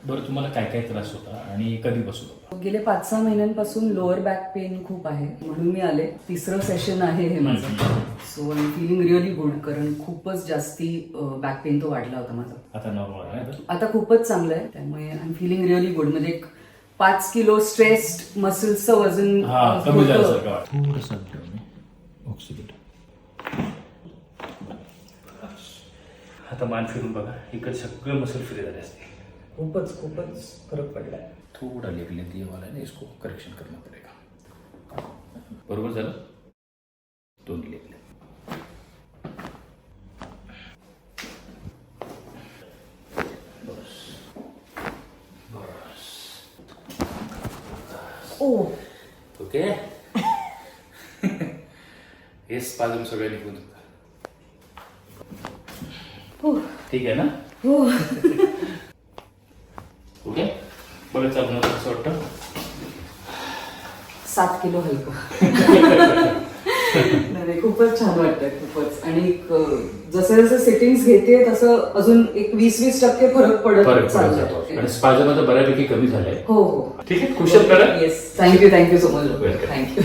बरं, तुम्हाला काय काय त्रास होता आणि कधीपासून होता? गेले 5-6 महिन्यांपासून लोअर बॅक पेन खूप आहे, म्हणून मी आले. 3रं सेशन आहे हे माझं. So I am feeling really good, कारण खूपच जास्ती बॅक पेन तो वाढला होता माझा. आता नॉर्मल आहे ना? आता खूपच चांगलं आहे, त्यामुळे I am feeling really good. म्हणजे एक 5 किलो स्ट्रेस्ड मसल्सचं वजन कमी झाल्यासारखं वाटतं. थोडंसं ऑक्सिडेट. आता मान फिरून बघा, इकडे सगळं मसल फ्री झाले असते. खूपच फरक पडला. थोड़ा लेग लेंथ ये वाला है ना, इसको करेक्शन करना पड़ेगा. बरोबर झालं? दोन्ही लेग लेंथ. बस बस. ओ ओके. हे स्पाझम सगळं निघून जातं. ठीक आहे ना? हो. ओके. बरं, चालू कसं वाटतं? 7 किलो हलकं. नाही, खूपच छान वाटतंय, खूपच. आणि जसं जसं सेटिंग्स घेते तसं अजून एक 20-20% फरक पडत चाललाय. आणि स्पाझम आता बऱ्यापैकी कमी झालंय. हो. ठीक आहे, कुशल करा. Yes, thank you so much. Thank you.